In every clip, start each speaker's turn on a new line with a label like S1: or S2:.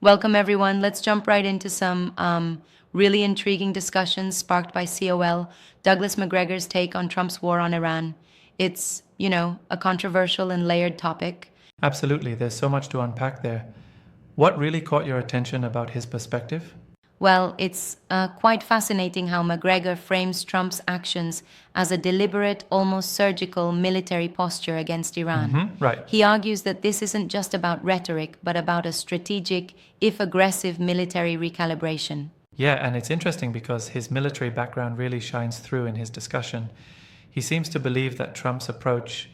S1: Welcome, everyone. Let's jump right into some really intriguing discussions sparked by COL, Douglas Macgregor's take on Trump's war on Iran. It's, a controversial and layered topic.
S2: Absolutely, there's so much to unpack there. What really caught your attention about his perspective?
S1: Well, it's quite fascinating how Macgregor frames Trump's actions as a deliberate, almost surgical military posture against Iran.
S2: Right.
S1: He argues that this isn't just about rhetoric, but about a strategic, if aggressive, military recalibration.
S2: Yeah, and it's interesting because his military background really shines through in his discussion. He seems to believe that Trump's approach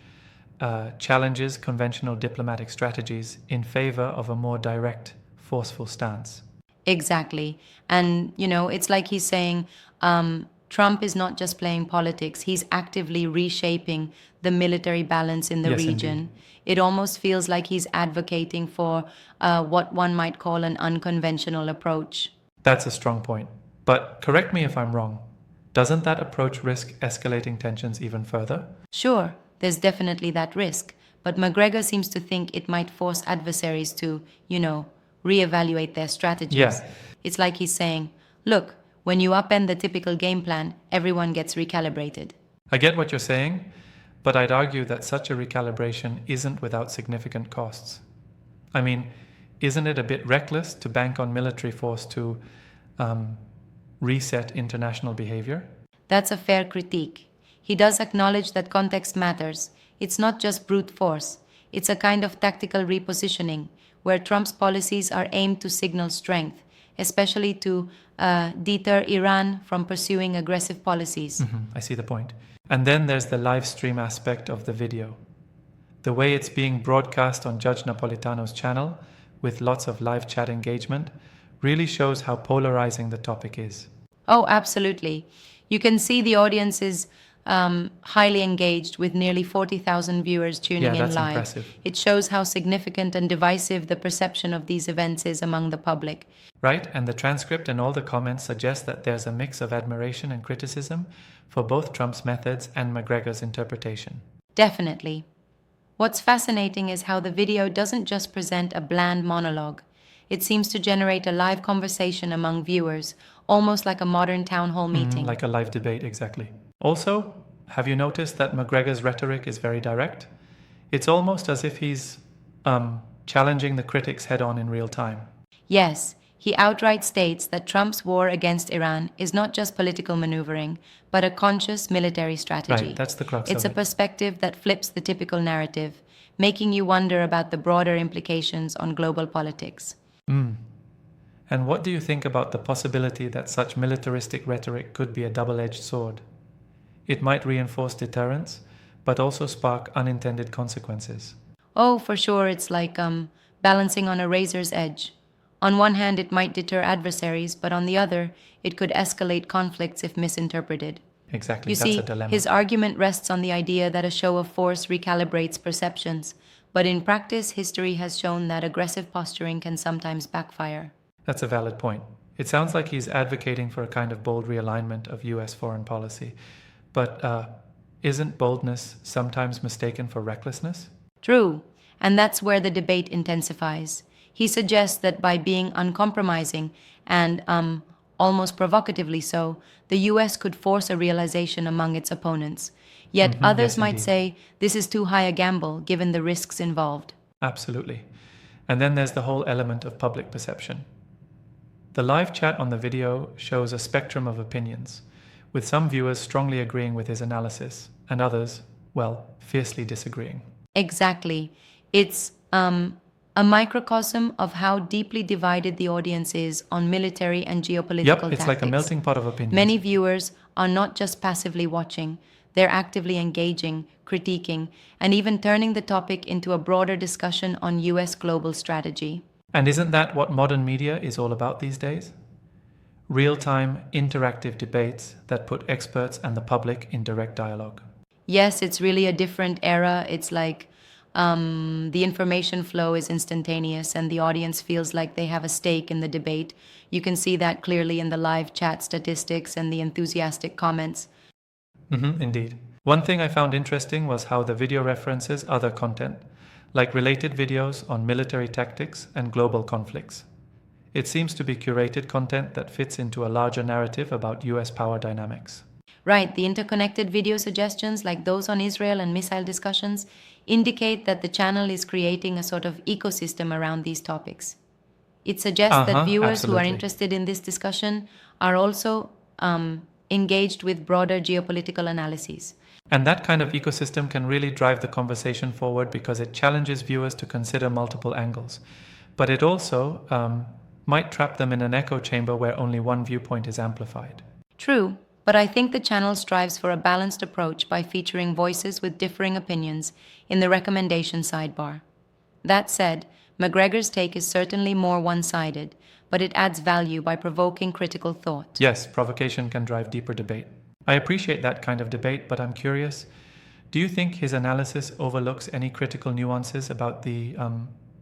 S2: challenges conventional diplomatic strategies in favor of a more direct, forceful stance.
S1: Exactly. And, it's like he's saying Trump is not just playing politics, he's actively reshaping the military balance in the
S2: Yes,
S1: region.
S2: indeed.
S1: It almost feels like he's advocating for what one might call an unconventional approach.
S2: That's a strong point. But correct me if I'm wrong. Doesn't that approach risk escalating tensions even further?
S1: Sure, there's definitely that risk, but McGregor seems to think it might force adversaries to, reevaluate their strategies.
S2: Yeah.
S1: It's like he's saying, look, when you upend the typical game plan, everyone gets recalibrated.
S2: I get what you're saying, but I'd argue that such a recalibration isn't without significant costs. I mean, isn't it a bit reckless to bank on military force to reset international behavior?
S1: That's a fair critique. He does acknowledge that context matters. It's not just brute force, it's a kind of tactical repositioning where Trump's policies are aimed to signal strength, especially to deter Iran from pursuing aggressive policies.
S2: I see the point. And then there's the live stream aspect of the video. The way it's being broadcast on Judge Napolitano's channel, with lots of live chat engagement, really shows how polarizing the topic is.
S1: Oh, absolutely. You can see the audience is highly engaged with nearly 40,000 viewers tuning
S2: Yeah,
S1: in
S2: that's
S1: live.
S2: impressive.
S1: It shows how significant and divisive the perception of these events is among the public.
S2: Right? And the transcript and all the comments suggest that there's a mix of admiration and criticism for both Trump's methods and McGregor's interpretation.
S1: Definitely. What's fascinating is how the video doesn't just present a bland monologue. It seems to generate a live conversation among viewers, almost like a modern town hall meeting.
S2: Like a live debate, exactly. Also, have you noticed that McGregor's rhetoric is very direct? It's almost as if he's challenging the critics head on in real time.
S1: Yes, he outright states that Trump's war against Iran is not just political maneuvering, but a conscious military strategy.
S2: Right, that's the crux
S1: It's
S2: of
S1: a
S2: it.
S1: perspective that flips the typical narrative, making you wonder about the broader implications on global politics.
S2: And what do you think about the possibility that such militaristic rhetoric could be a double-edged sword? It might reinforce deterrence, but also spark unintended consequences.
S1: Oh, for sure, it's like balancing on a razor's edge. On one hand, it might deter adversaries, but on the other, it could escalate conflicts if misinterpreted.
S2: Exactly,
S1: You
S2: that's
S1: see,
S2: a dilemma.
S1: his argument rests on the idea that a show of force recalibrates perceptions, but in practice, history has shown that aggressive posturing can sometimes backfire.
S2: That's a valid point. It sounds like he's advocating for a kind of bold realignment of US foreign policy. But isn't boldness sometimes mistaken for recklessness?
S1: True, and that's where the debate intensifies. He suggests that by being uncompromising and almost provocatively so, the US could force a realization among its opponents. Yet others
S2: yes,
S1: might
S2: indeed.
S1: say this is too high a gamble given the risks involved.
S2: Absolutely. And then there's the whole element of public perception. The live chat on the video shows a spectrum of opinions, with some viewers strongly agreeing with his analysis and others, well, fiercely disagreeing.
S1: Exactly. It's a microcosm of how deeply divided the audience is on military and geopolitical
S2: Yep, it's
S1: tactics.
S2: like a melting pot of opinions.
S1: Many viewers are not just passively watching, they're actively engaging, critiquing, and even turning the topic into a broader discussion on US global strategy.
S2: And isn't that what modern media is all about these days? Real-time, interactive debates that put experts and the public in direct dialogue.
S1: Yes, it's really a different era. It's like the information flow is instantaneous and the audience feels like they have a stake in the debate. You can see that clearly in the live chat statistics and the enthusiastic comments.
S2: Indeed. One thing I found interesting was how the video references other content, like related videos on military tactics and global conflicts. It seems to be curated content that fits into a larger narrative about US power dynamics.
S1: Right, the interconnected video suggestions, like those on Israel and missile discussions, indicate that the channel is creating a sort of ecosystem around these topics. It suggests that viewers who are
S2: Absolutely.
S1: interested in this discussion are also engaged with broader geopolitical analyses.
S2: And that kind of ecosystem can really drive the conversation forward because it challenges viewers to consider multiple angles. But it also might trap them in an echo chamber where only one viewpoint is amplified.
S1: True, but I think the channel strives for a balanced approach by featuring voices with differing opinions in the recommendation sidebar. That said, Macgregor's take is certainly more one-sided, but it adds value by provoking critical thought.
S2: Yes, provocation can drive deeper debate. I appreciate that kind of debate, but I'm curious, do you think his analysis overlooks any critical nuances about the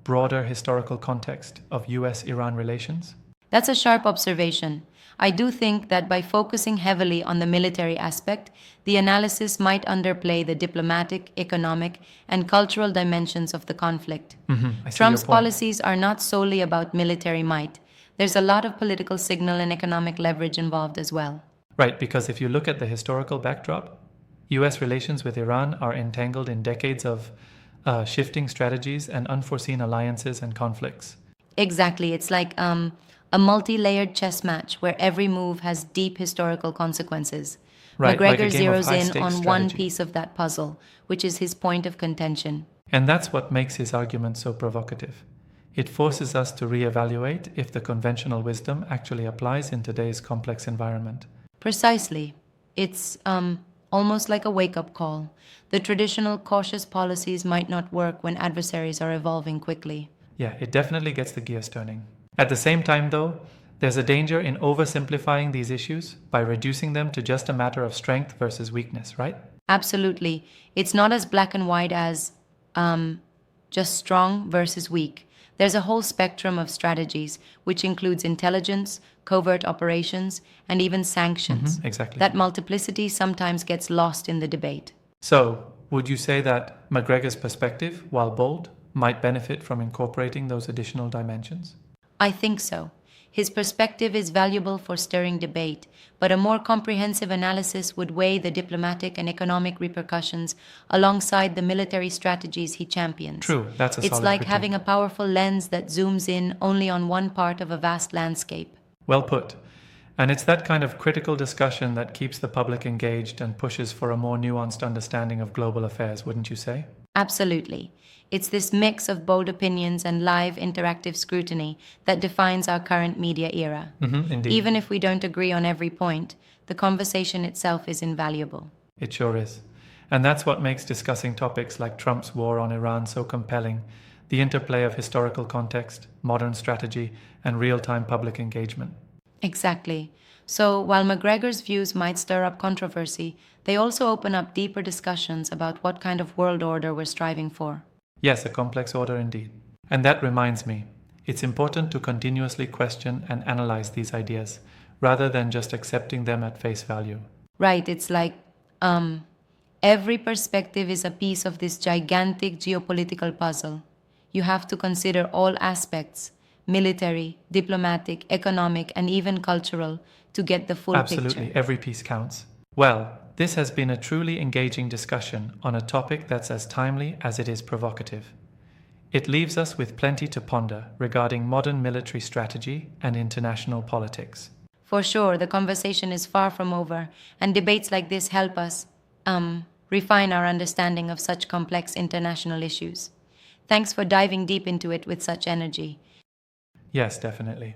S2: broader historical context of US-Iran relations?
S1: That's a sharp observation. I do think that by focusing heavily on the military aspect, the analysis might underplay the diplomatic, economic, and cultural dimensions of the conflict.
S2: I see your
S1: Trump's
S2: point.
S1: policies are not solely about military might. There's a lot of political signal and economic leverage involved as well.
S2: Right, because if you look at the historical backdrop, US relations with Iran are entangled in decades of shifting strategies and unforeseen alliances and conflicts.
S1: Exactly. It's like a multi-layered chess match where every move has deep historical consequences.
S2: Right, like a
S1: McGregor
S2: game of
S1: zeroes in
S2: high-stakes
S1: on one
S2: strategy.
S1: piece of that puzzle, which is his point of contention.
S2: And that's what makes his argument so provocative. It forces us to reevaluate if the conventional wisdom actually applies in today's complex environment.
S1: Precisely. It's almost like a wake-up call. The traditional cautious policies might not work when adversaries are evolving quickly.
S2: Yeah, it definitely gets the gears turning. At the same time, though, there's a danger in oversimplifying these issues by reducing them to just a matter of strength versus weakness, right?
S1: Absolutely. It's not as black and white as just strong versus weak. There's a whole spectrum of strategies, which includes intelligence, covert operations, and even sanctions.
S2: Exactly.
S1: That multiplicity sometimes gets lost in the debate.
S2: So, would you say that McGregor's perspective, while bold, might benefit from incorporating those additional dimensions?
S1: I think so. His perspective is valuable for stirring debate, but a more comprehensive analysis would weigh the diplomatic and economic repercussions alongside the military strategies he champions.
S2: True, that's a
S1: It's
S2: solid
S1: like
S2: critique.
S1: having a powerful lens that zooms in only on one part of a vast landscape.
S2: Well put. And it's that kind of critical discussion that keeps the public engaged and pushes for a more nuanced understanding of global affairs, wouldn't you say?
S1: Absolutely. It's this mix of bold opinions and live interactive scrutiny that defines our current media era.
S2: Indeed.
S1: Even if we don't agree on every point, the conversation itself is invaluable.
S2: It sure is. And that's what makes discussing topics like Trump's war on Iran so compelling: the interplay of historical context, modern strategy, and real-time public engagement.
S1: Exactly. So, while McGregor's views might stir up controversy, they also open up deeper discussions about what kind of world order we're striving for.
S2: Yes, a complex order indeed. And that reminds me, it's important to continuously question and analyze these ideas, rather than just accepting them at face value.
S1: Right, it's like every perspective is a piece of this gigantic geopolitical puzzle. You have to consider all aspects: military, diplomatic, economic, and even cultural to get the full
S2: Absolutely,
S1: picture.
S2: every piece counts. Well, this has been a truly engaging discussion on a topic that's as timely as it is provocative. It leaves us with plenty to ponder regarding modern military strategy and international politics.
S1: For sure, the conversation is far from over, and debates like this help us refine our understanding of such complex international issues. Thanks for diving deep into it with such energy.
S2: Yes, definitely.